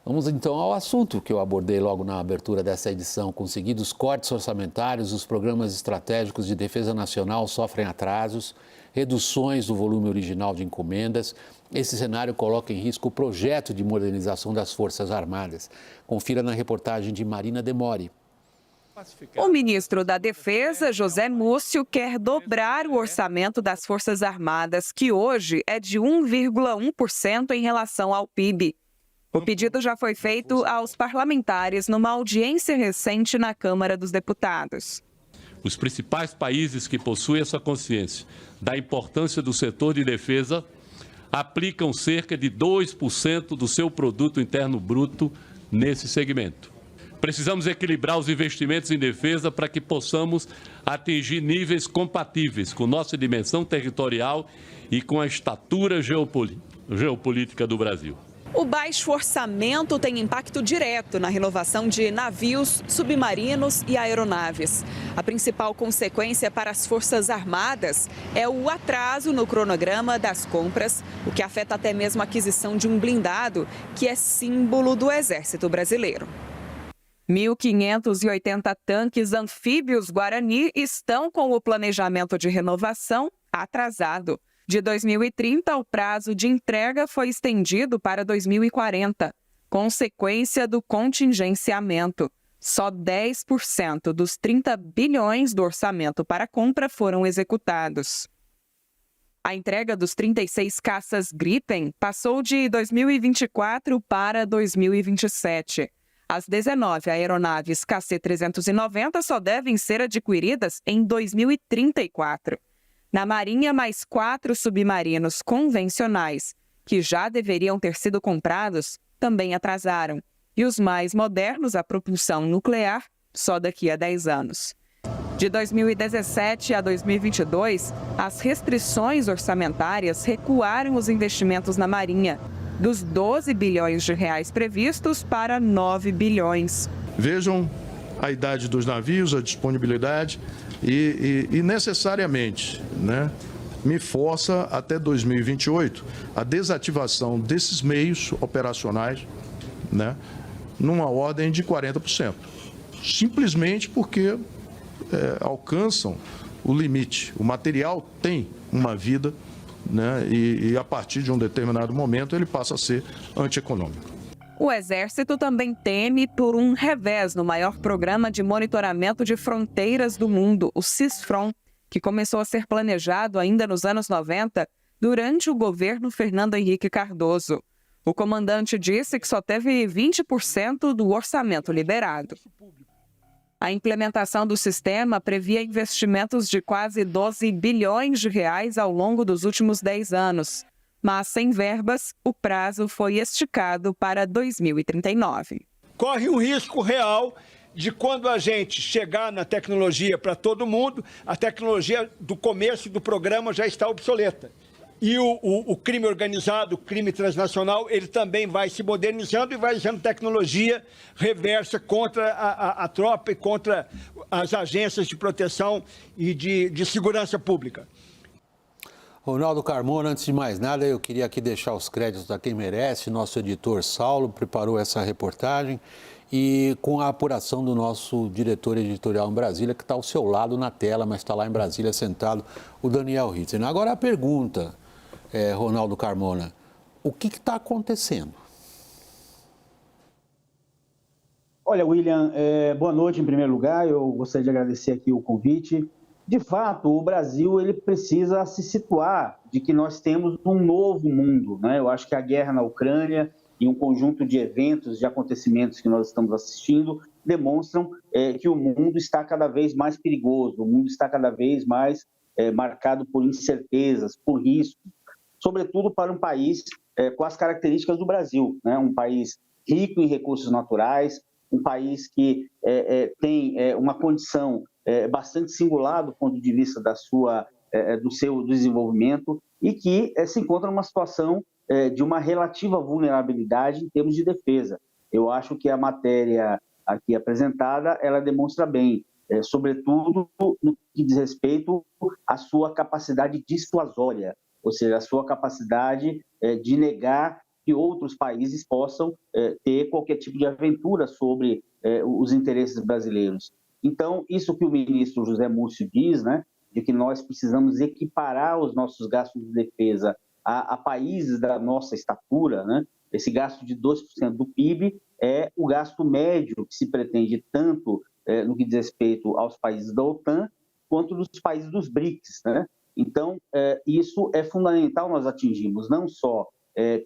Vamos então ao assunto que eu abordei logo na abertura dessa edição. Conseguidos cortes orçamentários, os programas estratégicos de defesa nacional sofrem atrasos, reduções do volume original de encomendas. Esse cenário coloca em risco o projeto de modernização das Forças Armadas. Confira na reportagem de Marina Demore. O ministro da Defesa, José Múcio, quer dobrar o orçamento das Forças Armadas, que hoje é de 1,1% em relação ao PIB. O pedido já foi feito aos parlamentares numa audiência recente na Câmara dos Deputados. Os principais países que possuem essa consciência da importância do setor de defesa aplicam cerca de 2% do seu produto interno bruto nesse segmento. Precisamos equilibrar os investimentos em defesa para que possamos atingir níveis compatíveis com nossa dimensão territorial e com a estatura geopolítica do Brasil. O baixo orçamento tem impacto direto na renovação de navios, submarinos e aeronaves. A principal consequência para as Forças Armadas é o atraso no cronograma das compras, o que afeta até mesmo a aquisição de um blindado, que é símbolo do Exército Brasileiro. 1.580 tanques anfíbios Guarani estão com o planejamento de renovação atrasado. De 2030, o prazo de entrega foi estendido para 2040, consequência do contingenciamento. Só 10% dos 30 bilhões do orçamento para compra foram executados. A entrega dos 36 caças Gripen passou de 2024 para 2027. As 19 aeronaves KC-390 só devem ser adquiridas em 2034. Na Marinha, mais 4 submarinos convencionais, que já deveriam ter sido comprados, também atrasaram. E os mais modernos, a propulsão nuclear, só daqui a 10 anos. De 2017 a 2022, as restrições orçamentárias recuaram os investimentos na Marinha, dos 12 bilhões de reais previstos para 9 bilhões. Vejam a idade dos navios, a disponibilidade e necessariamente, me força até 2028 a desativação desses meios operacionais, numa ordem de 40%. Simplesmente porque alcançam o limite. O material tem uma vida, e a partir de um determinado momento ele passa a ser antieconômico. O Exército também teme por um revés no maior programa de monitoramento de fronteiras do mundo, o CISFRON, que começou a ser planejado ainda nos anos 90, durante o governo Fernando Henrique Cardoso. O comandante disse que só teve 20% do orçamento liberado. A implementação do sistema previa investimentos de quase 12 bilhões de reais ao longo dos últimos 10 anos. Mas, sem verbas, o prazo foi esticado para 2039. Corre um risco real de quando a gente chegar na tecnologia para todo mundo, a tecnologia do começo do programa já está obsoleta. E o crime organizado, o crime transnacional, ele também vai se modernizando e vai usando tecnologia reversa contra a tropa e contra as agências de proteção e de segurança pública. Ronaldo Carmona, antes de mais nada, eu queria aqui deixar os créditos a quem merece. Nosso editor Saulo preparou essa reportagem e com a apuração do nosso diretor editorial em Brasília, que está ao seu lado na tela, mas está lá em Brasília sentado, o Daniel Ritter. Agora a pergunta, Ronaldo Carmona, o que está acontecendo? Olha, William, boa noite em primeiro lugar. Eu gostaria de agradecer aqui o convite. De fato, o Brasil ele precisa se situar de que nós temos um novo mundo, Eu acho que a guerra na Ucrânia e um conjunto de eventos, de acontecimentos que nós estamos assistindo, demonstram que o mundo está cada vez mais perigoso, o mundo está cada vez mais marcado por incertezas, por riscos, sobretudo para um país com as características do Brasil, Um país rico em recursos naturais, um país que tem uma condição bastante singular do ponto de vista do seu desenvolvimento e que se encontra numa situação de uma relativa vulnerabilidade em termos de defesa. Eu acho que a matéria aqui apresentada, ela demonstra bem, sobretudo no que diz respeito à sua capacidade dissuasória, ou seja, a sua capacidade de negar que outros países possam ter qualquer tipo de aventura sobre os interesses brasileiros. Então, isso que o ministro José Múcio diz, né, de que nós precisamos equiparar os nossos gastos de defesa a países da nossa estatura, né? Esse gasto de 2% do PIB é o gasto médio que se pretende tanto no que diz respeito aos países da OTAN, quanto dos países dos BRICS, né? Então, isso é fundamental nós atingirmos, não só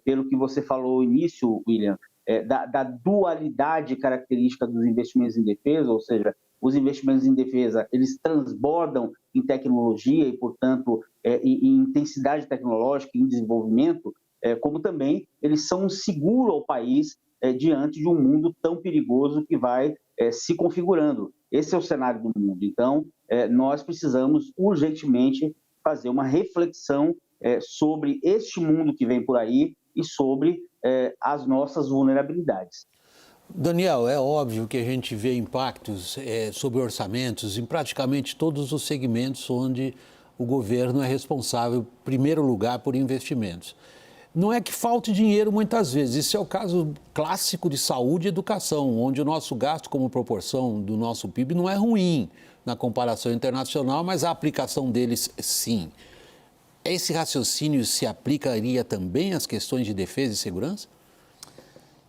pelo que você falou no início, William, da dualidade característica dos investimentos em defesa, ou seja, os investimentos em defesa, eles transbordam em tecnologia e, portanto, em intensidade tecnológica, em desenvolvimento, como também eles são um seguro ao país diante de um mundo tão perigoso que vai se configurando. Esse é o cenário do mundo. Então, nós precisamos urgentemente fazer uma reflexão sobre este mundo que vem por aí e sobre as nossas vulnerabilidades. Daniel, é óbvio que a gente vê impactos sobre orçamentos em praticamente todos os segmentos onde o governo é responsável, em primeiro lugar, por investimentos. Não é que falte dinheiro muitas vezes, isso é o caso clássico de saúde e educação, onde o nosso gasto como proporção do nosso PIB não é ruim na comparação internacional, mas a aplicação deles sim. Esse raciocínio se aplicaria também às questões de defesa e segurança?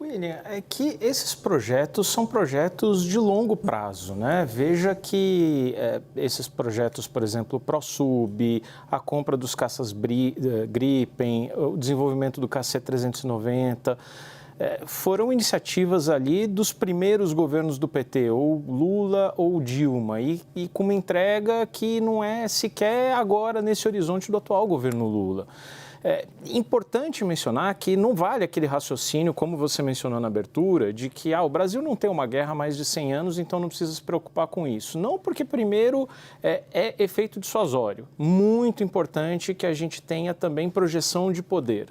William, é que esses projetos são projetos de longo prazo, né? Veja que esses projetos, por exemplo, o ProSub, a compra dos caças Gripen, o desenvolvimento do KC-390, foram iniciativas ali dos primeiros governos do PT, ou Lula ou Dilma, e com uma entrega que não é sequer agora nesse horizonte do atual governo Lula. É importante mencionar que não vale aquele raciocínio, como você mencionou na abertura, de que o Brasil não tem uma guerra há mais de 100 anos, então não precisa se preocupar com isso. Não, porque primeiro é efeito dissuasório. Muito importante que a gente tenha também projeção de poder.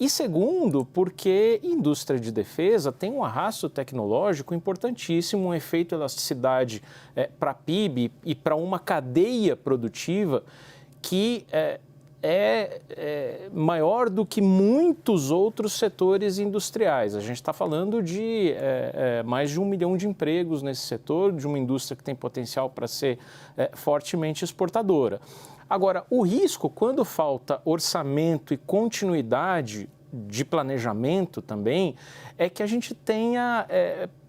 E segundo, porque indústria de defesa tem um arrasto tecnológico importantíssimo, um efeito elasticidade para PIB e para uma cadeia produtiva que é maior do que muitos outros setores industriais. A gente está falando de mais de 1 milhão de empregos nesse setor, de uma indústria que tem potencial para ser fortemente exportadora. Agora, o risco, quando falta orçamento e continuidade de planejamento também, é que a gente tenha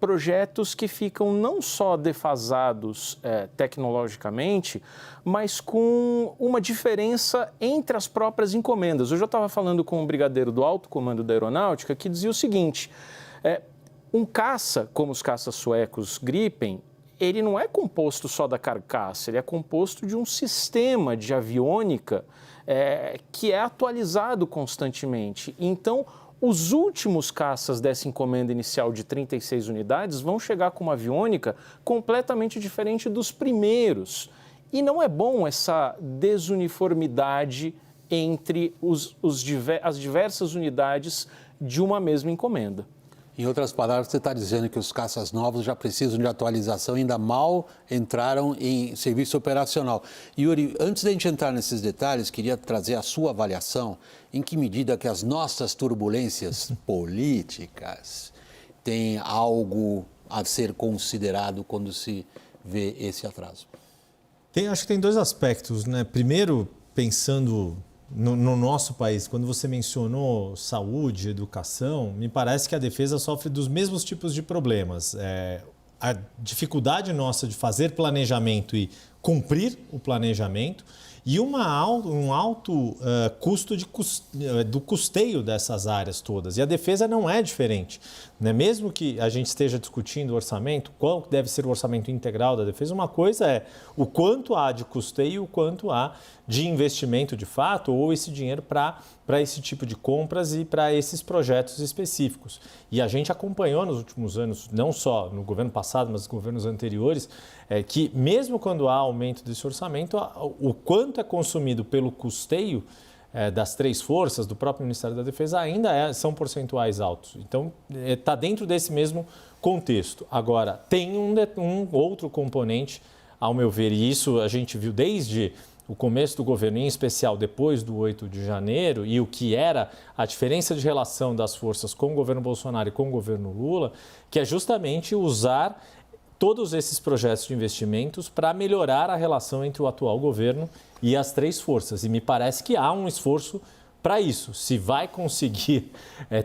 projetos que ficam não só defasados tecnologicamente, mas com uma diferença entre as próprias encomendas. Hoje eu estava falando com um brigadeiro do Alto Comando da Aeronáutica que dizia o seguinte, um caça, como os caças suecos Gripen, ele não é composto só da carcaça, ele é composto de um sistema de aviônica que é atualizado constantemente. Então, os últimos caças dessa encomenda inicial de 36 unidades vão chegar com uma aviônica completamente diferente dos primeiros. E não é bom essa desuniformidade entre as diversas unidades de uma mesma encomenda. Em outras palavras, você está dizendo que os caças novos já precisam de atualização, ainda mal entraram em serviço operacional. Yuri, antes da gente entrar nesses detalhes, queria trazer a sua avaliação em que medida que as nossas turbulências políticas têm algo a ser considerado quando se vê esse atraso. Acho que tem dois aspectos, né? Primeiro, pensando no nosso país, quando você mencionou saúde, educação, me parece que a defesa sofre dos mesmos tipos de problemas. A dificuldade nossa de fazer planejamento e cumprir o planejamento e um alto custo do custeio dessas áreas todas. E a defesa não é diferente, né? Mesmo que a gente esteja discutindo o orçamento, qual deve ser o orçamento integral da defesa, uma coisa é o quanto há de custeio e o quanto há de investimento de fato, ou esse dinheiro para esse tipo de compras e para esses projetos específicos. E a gente acompanhou nos últimos anos, não só no governo passado, mas nos governos anteriores, que mesmo quando há aumento desse orçamento, o quanto é consumido pelo custeio das três forças, do próprio Ministério da Defesa, ainda são percentuais altos. Então, está dentro desse mesmo contexto. Agora, tem um outro componente, ao meu ver, e isso a gente viu desde o começo do governo, em especial depois do 8 de janeiro, e o que era a diferença de relação das forças com o governo Bolsonaro e com o governo Lula, que é justamente usar todos esses projetos de investimentos para melhorar a relação entre o atual governo e as três forças. E me parece que há um esforço para isso. Se vai conseguir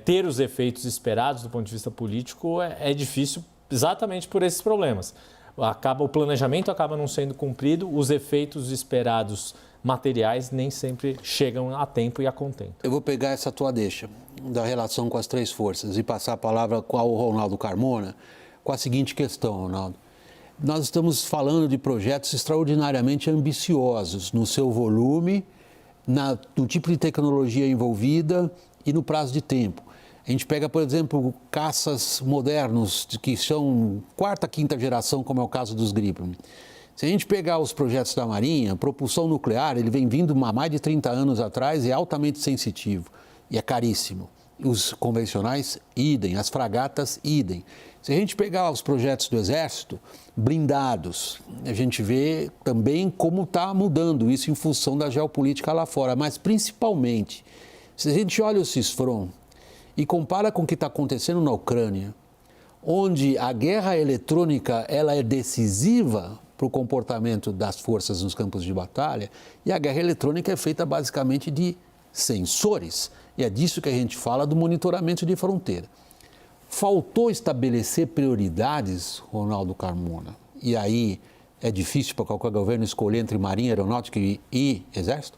ter os efeitos esperados do ponto de vista político, é difícil exatamente por esses problemas. O planejamento acaba não sendo cumprido, os efeitos esperados materiais nem sempre chegam a tempo e a contento. Eu vou pegar essa tua deixa da relação com as três forças e passar a palavra ao Ronaldo Carmona com a seguinte questão, Ronaldo. Nós estamos falando de projetos extraordinariamente ambiciosos no seu volume, no tipo de tecnologia envolvida e no prazo de tempo. A gente pega, por exemplo, caças modernos que são quarta, quinta geração, como é o caso dos Gripen. Se a gente pegar os projetos da Marinha, propulsão nuclear, ele vem vindo há mais de 30 anos atrás e é altamente sensitivo e é caríssimo. Os convencionais, idem, as fragatas, idem. Se a gente pegar os projetos do Exército, blindados, a gente vê também como está mudando isso em função da geopolítica lá fora, mas principalmente, se a gente olha o CISFRON e compara com o que está acontecendo na Ucrânia, onde a guerra eletrônica ela é decisiva para o comportamento das forças nos campos de batalha, e a guerra eletrônica é feita basicamente de sensores, e é disso que a gente fala do monitoramento de fronteira. Faltou estabelecer prioridades, Ronaldo Carmona, e aí é difícil para qualquer governo escolher entre Marinha, Aeronáutica e Exército?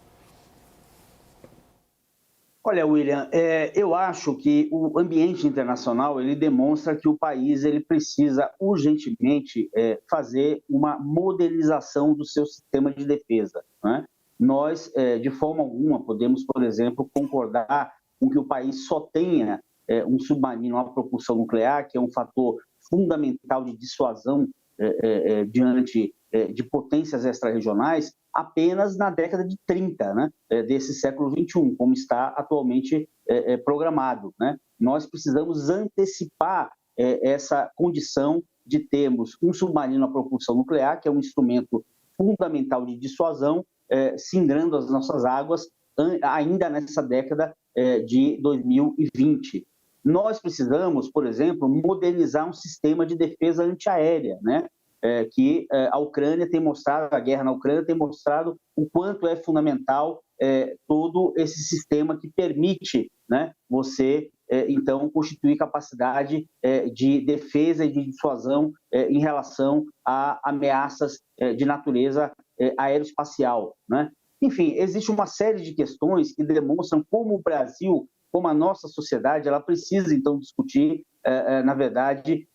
Olha, William, eu acho que o ambiente internacional ele demonstra que o país ele precisa urgentemente fazer uma modernização do seu sistema de defesa, né? Nós, de forma alguma, podemos, por exemplo, concordar com que o país só tenha um submarino a propulsão nuclear, que é um fator fundamental de dissuasão diante de potências extra-regionais, apenas na década de 30, né, desse século XXI, como está atualmente programado, né? Nós precisamos antecipar essa condição de termos um submarino a propulsão nuclear, que é um instrumento fundamental de dissuasão, singrando as nossas águas ainda nessa década de 2020. Nós precisamos, por exemplo, modernizar um sistema de defesa antiaérea, né? Que a Ucrânia tem mostrado, a guerra na Ucrânia tem mostrado o quanto é fundamental todo esse sistema que permite, né, você, então, constituir capacidade de defesa e de dissuasão em relação a ameaças de natureza aeroespacial, né? Enfim, existe uma série de questões que demonstram como o Brasil, como a nossa sociedade, ela precisa, então, discutir, na verdade,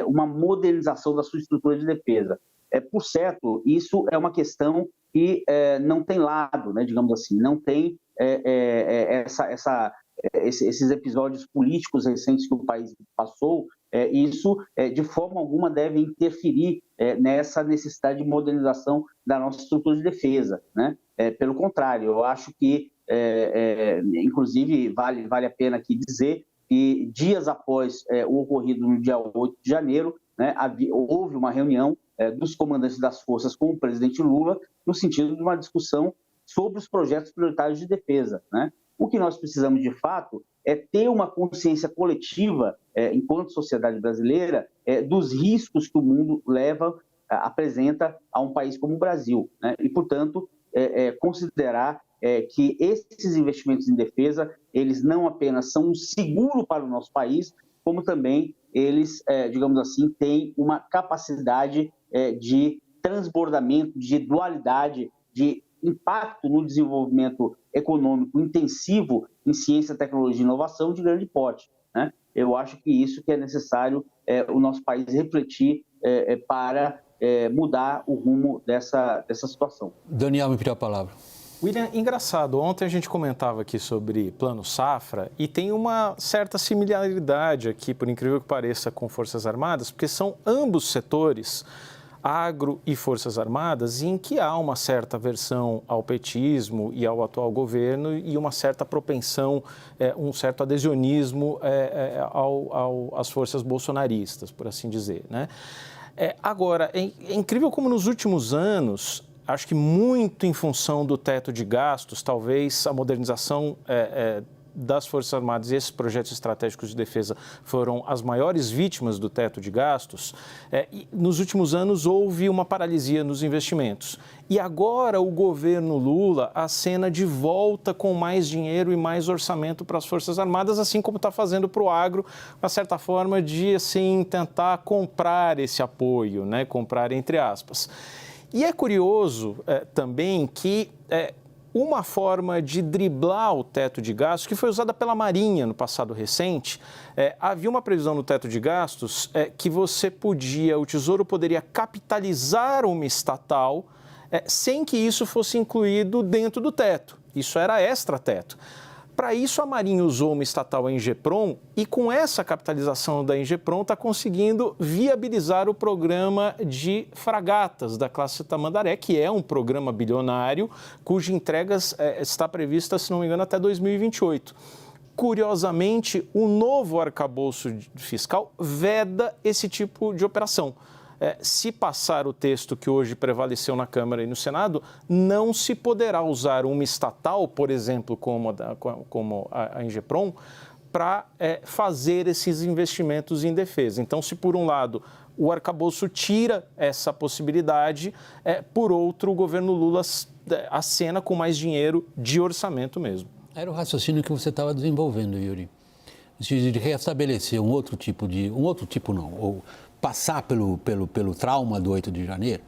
uma modernização da sua estrutura de defesa. Por certo, isso é uma questão que não tem lado, né, digamos assim, não tem esses episódios políticos recentes que o país passou, isso, de forma alguma, deve interferir nessa necessidade de modernização da nossa estrutura de defesa, né? Pelo contrário, eu acho que, inclusive, vale a pena aqui dizer que dias após o ocorrido no dia 8 de janeiro, né, houve uma reunião dos comandantes das forças com o presidente Lula no sentido de uma discussão sobre os projetos prioritários de defesa, né? O que nós precisamos, de fato, é ter uma consciência coletiva, enquanto sociedade brasileira, dos riscos que o mundo apresenta a um país como o Brasil, né? E, portanto, considerar que esses investimentos em defesa, eles não apenas são um seguro para o nosso país, como também eles, digamos assim, têm uma capacidade de transbordamento, de dualidade, de impacto no desenvolvimento econômico intensivo em ciência, tecnologia e inovação de grande porte, né? Eu acho que isso que é necessário o nosso país refletir para mudar o rumo dessa situação. Daniel, me pediu a palavra. William, engraçado, ontem a gente comentava aqui sobre Plano Safra e tem uma certa similaridade aqui, por incrível que pareça, com Forças Armadas, porque são ambos setores, agro e Forças Armadas, em que há uma certa aversão ao petismo e ao atual governo e uma certa propensão, um certo adhesionismo às forças bolsonaristas, por assim dizer, né? Agora, é incrível como nos últimos anos acho que muito em função do teto de gastos, talvez a modernização das Forças Armadas e esses projetos estratégicos de defesa foram as maiores vítimas do teto de gastos, e nos últimos anos houve uma paralisia nos investimentos. E agora o governo Lula acena de volta com mais dinheiro e mais orçamento para as Forças Armadas, assim como está fazendo para o agro, uma certa forma de assim, tentar comprar esse apoio, né? Comprar entre aspas. E é curioso também que uma forma de driblar o teto de gastos, que foi usada pela Marinha no passado recente, havia uma previsão no teto de gastos que o Tesouro poderia capitalizar uma estatal sem que isso fosse incluído dentro do teto. Isso era extra-teto. Para isso, a Marinha usou uma estatal, a Ingeprom, e com essa capitalização da Ingeprom está conseguindo viabilizar o programa de fragatas da classe Tamandaré, que é um programa bilionário, cuja entrega está prevista, se não me engano, até 2028. Curiosamente, o novo arcabouço fiscal veda esse tipo de operação. Se passar o texto que hoje prevaleceu na Câmara e no Senado, não se poderá usar uma estatal, por exemplo, como a Ingeprom, para fazer esses investimentos em defesa. Então, se por um lado o arcabouço tira essa possibilidade, por outro, o governo Lula acena com mais dinheiro de orçamento mesmo. Era o raciocínio que você estava desenvolvendo, Yuri, de restabelecer ou passar pelo trauma do 8 de janeiro,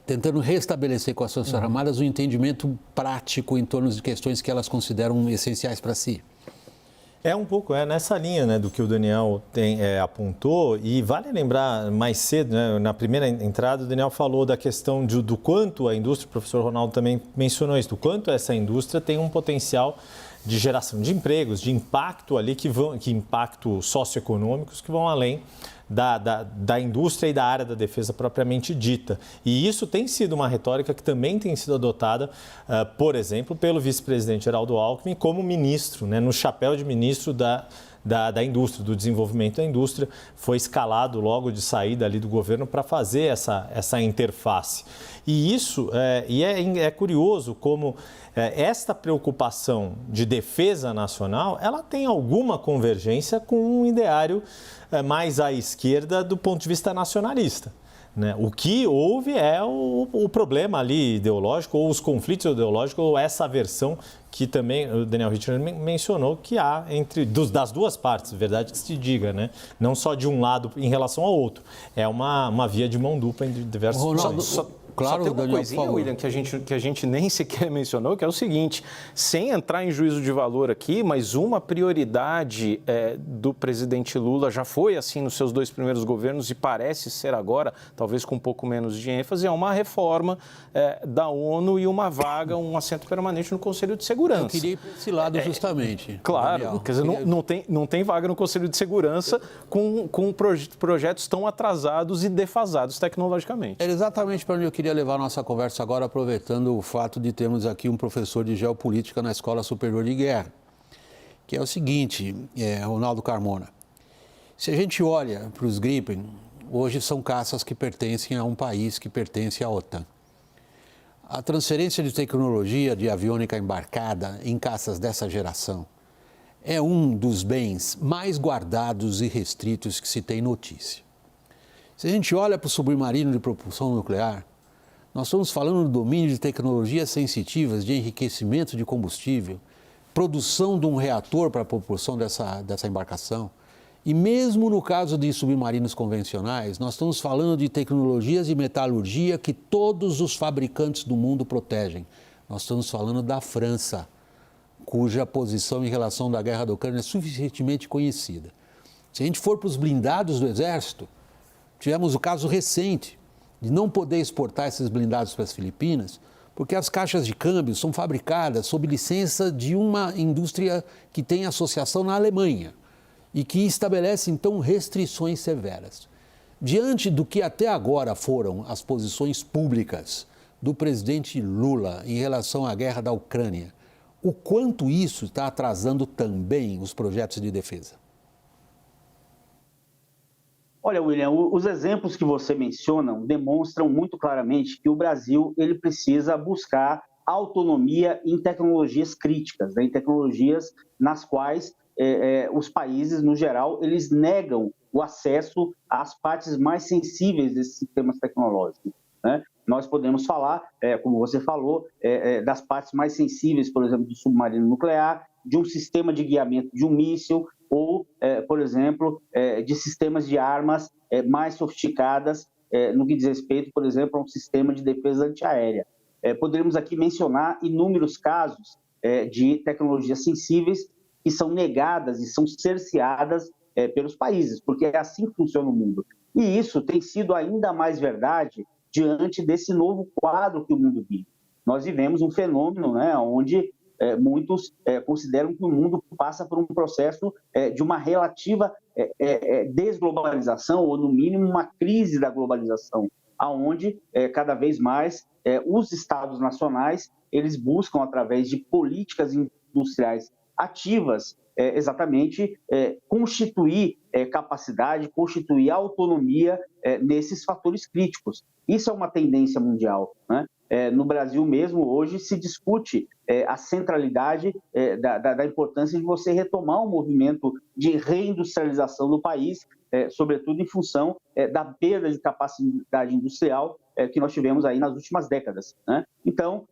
tentando restabelecer com as Forças Armadas um entendimento prático em torno de questões que elas consideram essenciais para si. Um pouco nessa linha, né, do que o Daniel apontou, e vale lembrar mais cedo, né, na primeira entrada, o Daniel falou da questão do quanto a indústria, o professor Ronaldo também mencionou isso, do quanto essa indústria tem um potencial de geração de empregos, de impacto ali, que impacto socioeconômicos que vão além da indústria e da área da defesa propriamente dita. E isso tem sido uma retórica que também tem sido adotada, por exemplo, pelo vice-presidente Geraldo Alckmin como ministro, né, no chapéu de ministro da indústria, do desenvolvimento da indústria, foi escalado logo de saída ali do governo para fazer essa interface. E isso é curioso como esta preocupação de defesa nacional, ela tem alguma convergência com um ideário mais à esquerda do ponto de vista nacionalista. Né? O que houve é o problema ali ideológico, ou os conflitos ideológicos, ou essa aversão que também o Daniel Richter mencionou que há das duas partes, verdade que se diga, né? Não só de um lado em relação ao outro. É uma via de mão dupla em diversos pontos. Claro, só tem uma coisinha, William, que a gente nem sequer mencionou, que é o seguinte, sem entrar em juízo de valor aqui, mas uma prioridade do presidente Lula já foi assim nos seus 2 primeiros governos e parece ser agora, talvez com um pouco menos de ênfase, é uma reforma da ONU e uma vaga, um assento permanente no Conselho de Segurança. Eu queria ir para esse lado justamente. Claro, Daniel, quer dizer, não tem vaga no Conselho de Segurança com projetos tão atrasados e defasados tecnologicamente. Era exatamente para onde eu queria levar a nossa conversa agora, aproveitando o fato de termos aqui um professor de geopolítica na Escola Superior de Guerra, que é o seguinte, Ronaldo Carmona, se a gente olha para os Gripen, hoje são caças que pertencem a um país que pertence à OTAN. A transferência de tecnologia de aviônica embarcada em caças dessa geração é um dos bens mais guardados e restritos que se tem notícia. Se a gente olha para o submarino de propulsão nuclear, nós estamos falando do domínio de tecnologias sensitivas de enriquecimento de combustível, produção de um reator para a propulsão dessa embarcação. E mesmo no caso de submarinos convencionais, nós estamos falando de tecnologias de metalurgia que todos os fabricantes do mundo protegem. Nós estamos falando da França, cuja posição em relação à guerra da Ucrânia é suficientemente conhecida. Se a gente for para os blindados do Exército, tivemos o caso recente de não poder exportar esses blindados para as Filipinas, porque as caixas de câmbio são fabricadas sob licença de uma indústria que tem associação na Alemanha e que estabelece, então, restrições severas. Diante do que até agora foram as posições públicas do presidente Lula em relação à guerra da Ucrânia, o quanto isso está atrasando também os projetos de defesa? Olha, William, os exemplos que você menciona demonstram muito claramente que o Brasil ele precisa buscar autonomia em tecnologias críticas, né, em tecnologias nas quais os países, no geral, eles negam o acesso às partes mais sensíveis desses sistemas tecnológicos, né? Nós podemos falar, como você falou, das partes mais sensíveis, por exemplo, do submarino nuclear, de um sistema de guiamento de um míssil, ou, por exemplo, de sistemas de armas mais sofisticadas, no que diz respeito, por exemplo, a um sistema de defesa antiaérea. Poderíamos aqui mencionar inúmeros casos de tecnologias sensíveis que são negadas e são cerceadas pelos países, porque é assim que funciona o mundo. E isso tem sido ainda mais verdade diante desse novo quadro que o mundo vive. Nós vivemos um fenômeno, né, onde muitos consideram que o mundo passa por um processo de uma relativa desglobalização, ou no mínimo uma crise da globalização, aonde cada vez mais os estados nacionais eles buscam, através de políticas industriais ativas, exatamente constituir capacidade, constituir autonomia nesses fatores críticos. Isso é uma tendência mundial, né? No Brasil mesmo, hoje, se discute a centralidade da importância de você retomar um movimento de reindustrialização do país, sobretudo em função da perda de capacidade industrial que nós tivemos aí nas últimas décadas, né? Então,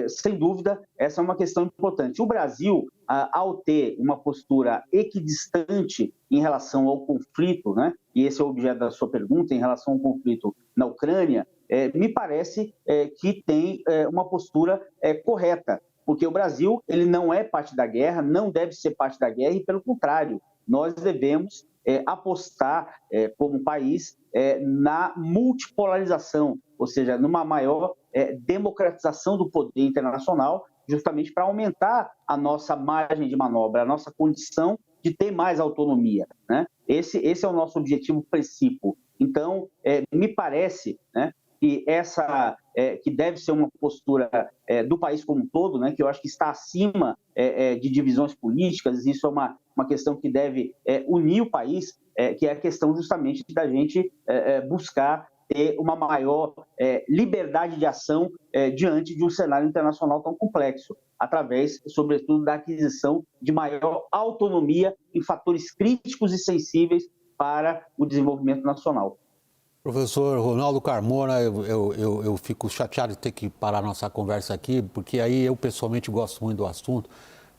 sem dúvida, essa é uma questão importante. O Brasil, ao ter uma postura equidistante em relação ao conflito, né? E esse é o objeto da sua pergunta, em relação ao conflito na Ucrânia, me parece que tem uma postura correta, porque o Brasil ele não é parte da guerra, não deve ser parte da guerra, e pelo contrário, nós devemos apostar como país na multipolarização, ou seja, numa maior democratização do poder internacional, justamente para aumentar a nossa margem de manobra, a nossa condição de ter mais autonomia, né? Esse é o nosso objetivo principal. Então, me parece, né, que que deve ser uma postura do país como um todo, né, que eu acho que está acima de divisões políticas. Isso é uma questão que deve unir o país, que é a questão justamente da gente buscar ter uma maior liberdade de ação diante de um cenário internacional tão complexo, através, sobretudo, da aquisição de maior autonomia em fatores críticos e sensíveis para o desenvolvimento nacional. Professor Ronaldo Carmona, eu fico chateado de ter que parar nossa conversa aqui, porque aí eu pessoalmente gosto muito do assunto,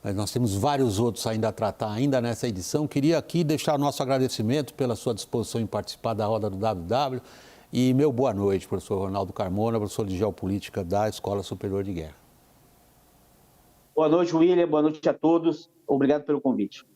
mas nós temos vários outros ainda a tratar ainda nessa edição. Queria aqui deixar nosso agradecimento pela sua disposição em participar da roda do WW e meu boa noite, professor Ronaldo Carmona, professor de Geopolítica da Escola Superior de Guerra. Boa noite, William. Boa noite a todos. Obrigado pelo convite.